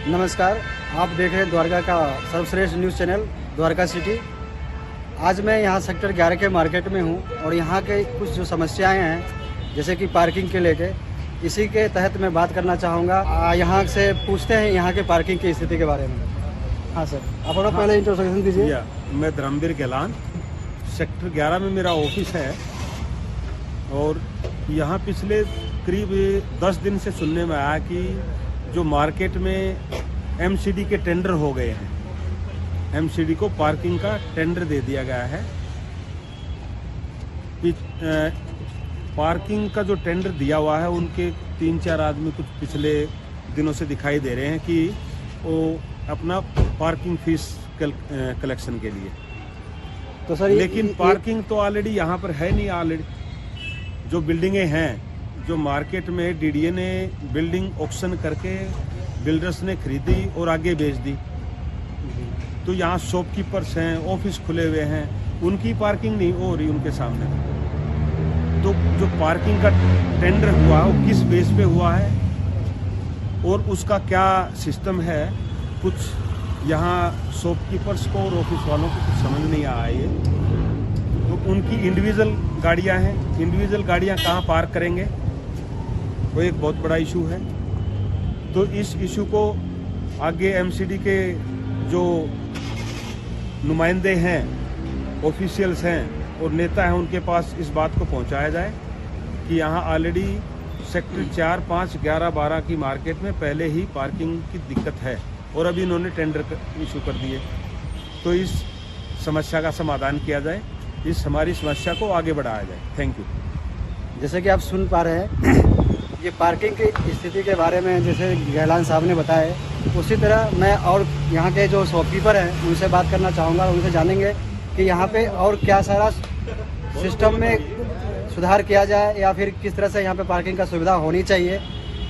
नमस्कार, आप देख रहे हैं द्वारका का सर्वश्रेष्ठ न्यूज़ चैनल द्वारका सिटी। आज मैं यहाँ सेक्टर 11 के मार्केट में हूँ और यहाँ के कुछ जो समस्याएं हैं जैसे कि पार्किंग के लेके, इसी के तहत मैं बात करना चाहूँगा। यहाँ से पूछते हैं यहाँ के पार्किंग की स्थिति के बारे में। हाँ सर, आप अपना पहले इंट्रोडक्शन दीजिए। मैं धर्मवीर गहलान, सेक्टर 11 में मेरा ऑफिस है और यहाँ पिछले करीब 10 दिन से सुनने में आया कि जो मार्केट में एमसीडी के टेंडर हो गए हैं, एमसीडी को पार्किंग का टेंडर दे दिया गया है। पार्किंग का जो टेंडर दिया हुआ है उनके 3-4 आदमी कुछ पिछले दिनों से दिखाई दे रहे हैं कि वो अपना पार्किंग फीस कलेक्शन के लिए, तो सर लेकिन पार्किंग तो ऑलरेडी यहाँ पर है नहीं। ऑलरेडी जो बिल्डिंगें हैं, जो मार्केट में डीडीए ने बिल्डिंग ऑक्शन करके बिल्डर्स ने खरीदी और आगे बेच दी, तो यहाँ शॉपकीपर्स हैं, ऑफिस खुले हुए हैं, उनकी पार्किंग नहीं हो रही उनके सामने। तो जो पार्किंग का टेंडर हुआ वो किस बेस पे हुआ है और उसका क्या सिस्टम है, कुछ यहाँ शॉपकीपर्स को और ऑफिस वालों को कुछ समझ नहीं आ रहा है। तो उनकी इंडिविजुअल गाड़ियाँ हैं, इंडिविजुअल गाड़ियाँ कहाँ पार्क करेंगे, वो एक बहुत बड़ा इशू है। तो इस इशू को आगे एमसीडी के जो नुमाइंदे हैं, ऑफिशियल्स हैं और नेता हैं, उनके पास इस बात को पहुंचाया जाए कि यहाँ ऑलरेडी सेक्टर 4, 5, 11, 12 की मार्केट में पहले ही पार्किंग की दिक्कत है और अभी इन्होंने टेंडर इशू कर दिए। तो इस समस्या का समाधान किया जाए, इस हमारी समस्या को आगे बढ़ाया जाए। Thank you. जैसे कि आप सुन पा रहे हैं ये पार्किंग की स्थिति के बारे में जैसे गहलान साहब ने बताया, उसी तरह मैं और यहाँ के जो शॉपकीपर हैं उनसे बात करना चाहूँगा, उनसे जानेंगे कि यहाँ पे और क्या सारा सिस्टम में सुधार किया जाए या फिर किस तरह से यहाँ पे पार्किंग का सुविधा होनी चाहिए।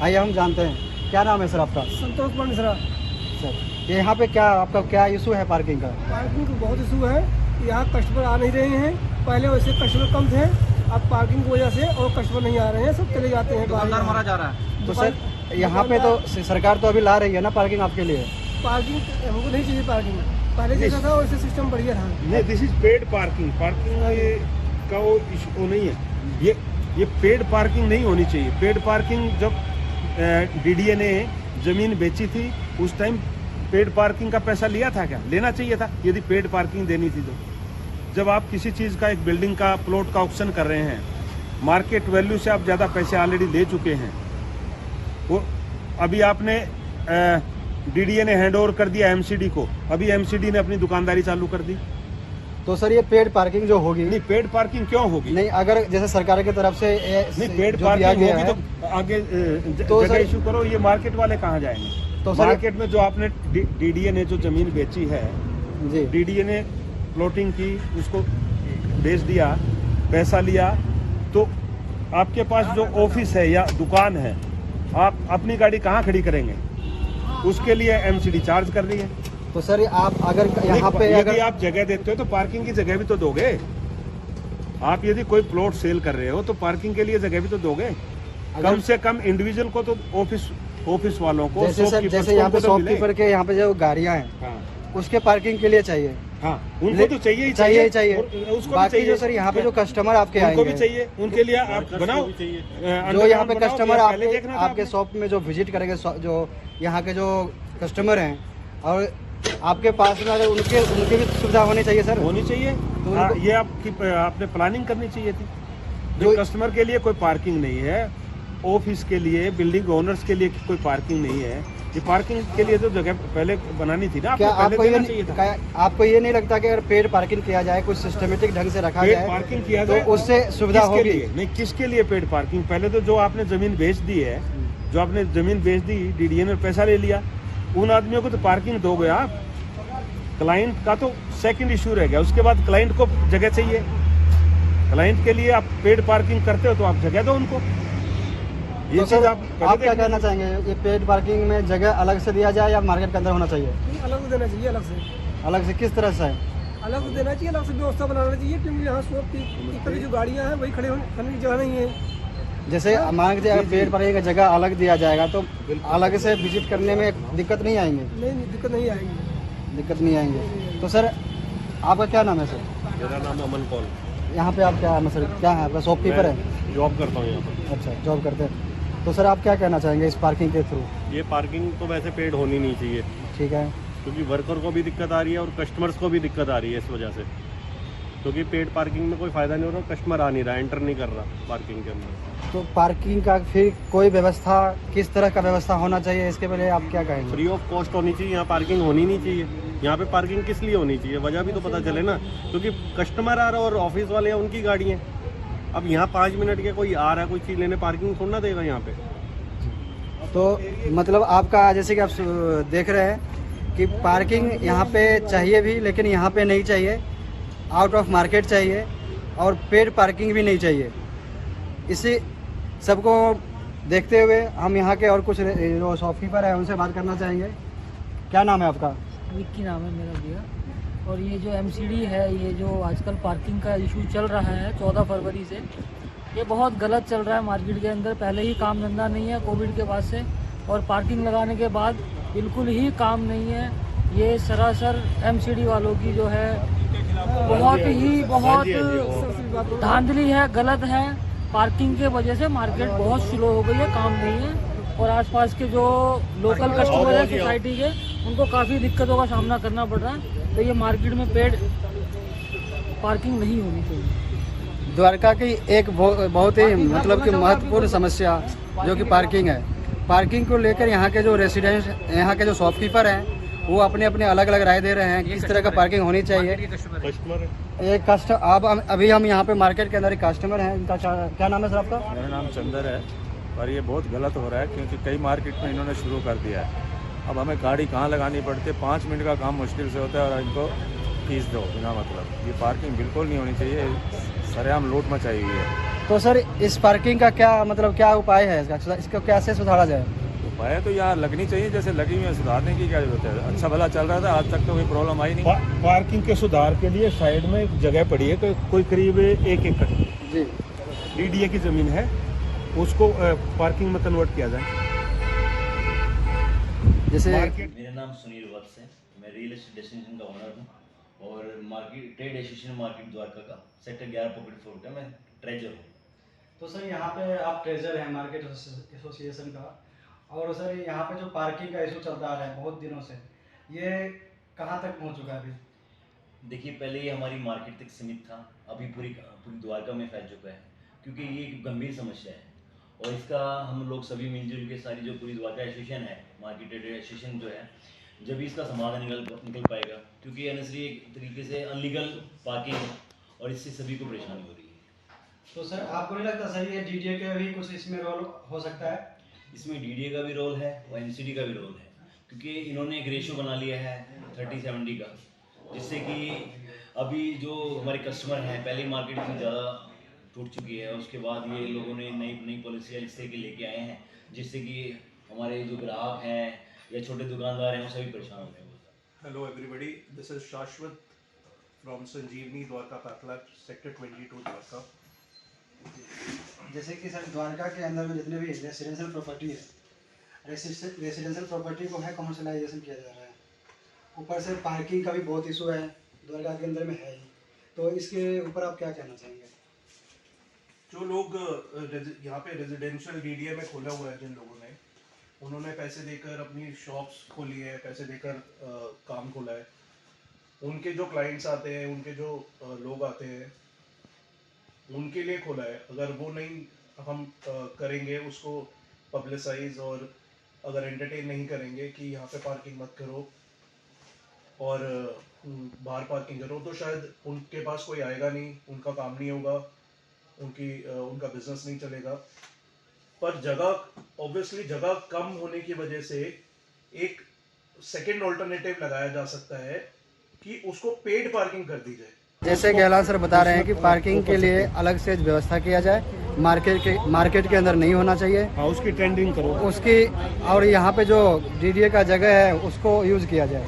आइए हम जानते हैं। क्या नाम है सर आपका? संतोष कुमार मिश्रा। सर यहाँ पे आपका क्या इशू है पार्किंग का? पार्किंग का बहुत इशू है, यहाँ कस्टमर आ नहीं रहे हैं। पहले वैसे कस्टमर कम थे, अब पार्किंग की वजह से और कस्टमर नहीं आ रहे हैं, सब चले जाते हैं, दुकानदार मारा जा रहा है। तो सर यहाँ पे तो सरकार तो अभी ला रही है ना पार्किंग आपके लिए? पार्किंग हमको नहीं चाहिए। पार्किंग पहले जैसा था वैसे सिस्टम बढ़िया था। नहीं, this is paid parking. Parking का वो इशू नहीं है। ये पेड पार्किंग नहीं होनी चाहिए। पेड पार्किंग जब डीडीए ने जमीन बेची थी उस टाइम पेड पार्किंग का पैसा लिया था क्या? लेना चाहिए था यदि पेड पार्किंग देनी थी तो। जब आप किसी चीज़ का, एक बिल्डिंग का, प्लॉट का ऑक्शन कर रहे हैं, मार्केट वैल्यू से आप ज़्यादा पैसे ऑलरेडी ले चुके हैं, वो अभी आपने डीडीए ने हैंड ओवर कर दिया एमसीडी को, अभी एमसीडी ने अपनी दुकानदारी चालू कर दी। तो सर ये पेड पार्किंग जो होगी, नहीं, पेड पार्किंग क्यों होगी? नहीं, अगर जैसे सरकार की तरफ से नहीं पेड पार्किंग होगी तो आगे तो जगह इशू करो। ये मार्केट वाले कहाँ जाएंगे? तो मार्केट में जो आपने डीडीए ने जो जमीन बेची है, डीडीए ने प्लॉटिंग की, उसको बेच दिया, पैसा लिया, तो आपके पास जो ऑफिस है या दुकान है, आप अपनी गाड़ी कहाँ खड़ी करेंगे? उसके लिए एमसीडी चार्ज कर रही है। तो सर आप अगर यहाँ पे यदि आप जगह देते हो तो पार्किंग की जगह भी तो दोगे। आप यदि कोई प्लॉट सेल कर रहे हो तो पार्किंग के लिए जगह भी तो दोगे। कम से कम इंडिविजुअल को तो ऑफिस वालों को, जैसे यहाँ पे शॉपकीपर के यहाँ पे जो गाड़ियाँ हैं उसके पार्किंग के लिए चाहिए। हाँ, उनको तो चाहिए ही चाहिए। उसको बाकी चाहिए। जो सर यहाँ पे जो कस्टमर आपके आएंगे, उनको भी चाहिए, उनके लिए आप बनाओ। जो यहाँ पे कस्टमर आपके शॉप में जो विजिट करेंगे, जो यहाँ के जो कस्टमर हैं, और आपके पास में अगर उनकी भी सुविधा होनी चाहिए सर, होनी चाहिए। तो ये आपने प्लानिंग करनी चाहिए थी। जो कस्टमर के लिए कोई पार्किंग नहीं है, ऑफिस के लिए, बिल्डिंग ओनर्स के लिए कोई पार्किंग नहीं है, ये पार्किंग के लिए तो जगह पहले बनानी थी ना। क्या आपको ये नहीं लगता कि अगर पेड पार्किंग किया जाए, कुछ सिस्टमेटिक ढंग से रखा जाए, पार्किंग किया तो जाए, उससे सुविधा होगी? नहीं, किसके लिए पेड पार्किंग? पहले तो जो आपने जमीन बेच दी है, जो आपने जमीन बेच दी, डीडीए ने पैसा ले लिया, उन आदमियों को तो पार्किंग दोगे आप। क्लाइंट का तो सेकंड इशू रह गया। उसके बाद क्लाइंट को जगह चाहिए। क्लाइंट के लिए आप पेड पार्किंग करते हो तो आप जगह दो उनको। ये चीज आप क्या कहना चाहेंगे? ये पेड पार्किंग में जगह अलग से दिया जाए या मार्केट के अंदर होना चाहिए? अलग से देना चाहिए। अलग से किस तरह से है? अलग से देना चाहिए, अलग से व्यवस्था बनाना चाहिए, क्योंकि यहाँ शॉप की जो गाड़ियाँ हैं वही खड़े होने की जगह नहीं है। जैसे मान लीजिए अगर पेड़ पर एक जगह अलग दिया जाएगा तो अलग से विजिट करने में दिक्कत नहीं आएंगे? नहीं, दिक्कत नहीं आएगी। दिक्कत नहीं आएंगे। तो सर आपका क्या नाम है सर? मेरा नाम अमन कौल। यहाँ पे आप क्या है सर, क्या है आपका शॉपकीपर है? जॉब करता हूँ यहाँ पर। अच्छा, जॉब करते हैं। तो सर आप क्या कहना चाहेंगे इस पार्किंग के थ्रू? ये पार्किंग तो वैसे पेड होनी नहीं चाहिए, ठीक है, क्योंकि वर्कर को भी दिक्कत आ रही है और कस्टमर्स को भी दिक्कत आ रही है इस वजह से, क्योंकि पेड पार्किंग में कोई फ़ायदा नहीं हो रहा, कस्टमर आ नहीं रहा, एंटर नहीं कर रहा पार्किंग के अंदर। तो पार्किंग का फिर कोई व्यवस्था, किस तरह का व्यवस्था होना चाहिए इसके पहले आप क्या कहेंगे? फ्री ऑफ कॉस्ट होनी चाहिए, यहाँ पार्किंग होनी नहीं चाहिए। यहाँ पे पार्किंग किस लिए होनी चाहिए, वजह भी तो पता चले ना, क्योंकि कस्टमर आ रहा है और ऑफिस वाले हैं, उनकी गाड़ी है। अब यहाँ 5 मिनट के कोई आ रहा है कोई चीज़ लेने, पार्किंग थोड़ा ना देगा यहाँ पे। तो मतलब आपका जैसे कि आप देख रहे हैं कि पार्किंग यहाँ पे चाहिए भी, लेकिन यहाँ पे नहीं चाहिए, आउट ऑफ मार्केट चाहिए, और पेड पार्किंग भी नहीं चाहिए। इसी सबको देखते हुए हम यहाँ के और कुछ जो शॉपकीपर हैं उनसे बात करना चाहेंगे। क्या नाम है आपका? विक्की नाम है मेरा भैया। और ये जो एमसीडी है, ये जो आजकल पार्किंग का इशू चल रहा है 14 फरवरी से, ये बहुत गलत चल रहा है मार्केट के अंदर। पहले ही काम धंधा नहीं है कोविड के बाद से, और पार्किंग लगाने के बाद बिल्कुल ही काम नहीं है। ये सरासर एमसीडी वालों की जो है बहुत धांधली है, गलत है। पार्किंग के वजह से मार्केट बहुत स्लो हो गई है, काम नहीं है, और आसपास के जो लोकल कस्टमर है सोसाइटी के, उनको काफ़ी दिक्कतों का सामना करना पड़ रहा है। तो ये मार्केट में पेड पार्किंग नहीं होनी चाहिए। द्वारका की एक बहुत ही मतलब कि महत्वपूर्ण समस्या जो कि पार्किंग है। पार्किंग को लेकर यहाँ के जो रेसिडेंट, यहाँ के जो शॉपकीपर हैं, वो अपने अपने अलग अलग राय दे रहे हैं कि किस तरह का पार्किंग होनी चाहिए। कस्टमर एक अब अभी हम यहाँ पे मार्केट के अंदर एक कस्टमर हैं, इनका क्या नाम है सर आपका? मेरा नाम चंदर है। और ये बहुत गलत हो रहा है, क्योंकि कई मार्केट में इन्होंने शुरू कर दिया है। अब हमें गाड़ी कहाँ लगानी पड़ती है, 5 मिनट का काम मुश्किल से होता है और इनको फीस दो बिना मतलब। ये पार्किंग बिल्कुल नहीं होनी चाहिए, सरेआम लूट मचाई हुई है। तो सर इस पार्किंग का क्या मतलब क्या उपाय है इसका, इसको कैसे सुधारा जाए? उपाय तो यहाँ लगनी चाहिए, जैसे लगी हुई है, सुधारने की क्या जरूरत है। अच्छा भला चल रहा था, आज तक तो कोई प्रॉब्लम आई नहीं। पार्किंग के सुधार के लिए साइड में एक जगह पड़ी है, कोई करीब 1 एकड़ जी डीडीए की ज़मीन है, उसको पार्किंग में कन्वर्ट किया जाए। जैसे मेरा नाम सुनील वत्स है, मैं रियल एस्टेट डेस्टिनेशन का ओनर हूँ और market trade association market Dwarka का सेक्टर 11 पॉकेट 4 का मैं ट्रेजर हूँ। तो सर यहाँ पे आप ट्रेजर हैं मार्केट एसोसिएशन का, और सर यहाँ पे जो पार्किंग का इशू चलता आ रहा है बहुत दिनों से, ये कहाँ तक पहुँच चुका है अभी? देखिए, पहले ये हमारी मार्केट तक सीमित था, अभी पूरी द्वारका में फैल चुका है, क्योंकि ये एक गंभीर समस्या है। और इसका हम लोग सभी मिलजुल के, सारी जो पूरी द्वारका एसोसिएशन है, मार्केट ट्रेड एसोसिएशन जो है, जब भी इसका समाधान निकल पाएगा, क्योंकि एनएसडी एक तरीके से अनलीगल पार्किंग है और इससे सभी को परेशानी हो रही है। तो सर आपको नहीं लगता सर ये डीडीए का भी कुछ इसमें रोल हो सकता है? इसमें डीडीए का भी रोल है और एनसीडी का भी रोल है, क्योंकि इन्होंने एक रेशियो बना लिया है 30-70 का, जिससे कि अभी जो हमारे कस्टमर हैं, पहले मार्केट इतनी ज़्यादा टूट चुकी है, उसके बाद ये लोगों ने नई पॉलिसियाँ इस तरह की लेके आए हैं, जिससे कि हमारे जो ग्राहक हैं या छोटे दुकानदार हैं वो सभी परेशान हो रहे हैं। Hello everybody, this is Shashwat from Sanjeevani Dwarka Pathlab, Sector 22 Dwarka. जैसे कि सर द्वारका के अंदर में जितने भी रेसिडेंशियल प्रॉपर्टी है, रेसिडेंशियल प्रॉपर्टी को है कमर्शलाइजेशन किया जा रहा है। ऊपर से पार्किंग का भी बहुत इशू है, द्वारका के अंदर में है ही। तो इसके ऊपर आप क्या कहना चाहेंगे? जो लोग यहाँ पे रेजिडेंशियल डीडीए में खोला हुआ है, जिन लोगों ने, उन्होंने पैसे देकर अपनी शॉप्स खोली है, पैसे देकर काम खोला है, उनके जो क्लाइंट्स आते हैं, उनके जो लोग आते हैं, उनके लिए खोला है। अगर वो नहीं हम करेंगे उसको पब्लिसाइज, और अगर एंटरटेन नहीं करेंगे कि यहाँ पे पार्किंग मत करो और बाहर पार्किंग करो, तो शायद उनके पास कोई आएगा नहीं, उनका काम नहीं होगा, उनका बिजनेस नहीं चलेगा। पर जगह, ऑब्वियसली जगह कम होने की वजह से एक सेकंड ऑल्टरनेटिव लगाया जा सकता है कि उसको पेड पार्किंग कर दी जाए। जैसे गहलान सर बता रहे हैं कि पार्किंग के लिए अलग से व्यवस्था किया जाए, मार्केट के अंदर नहीं होना चाहिए। हाँ, उसकी टेंडरिंग करो उसकी, और यहाँ पे जो डीडीए का जगह है उसको यूज़ किया जाए।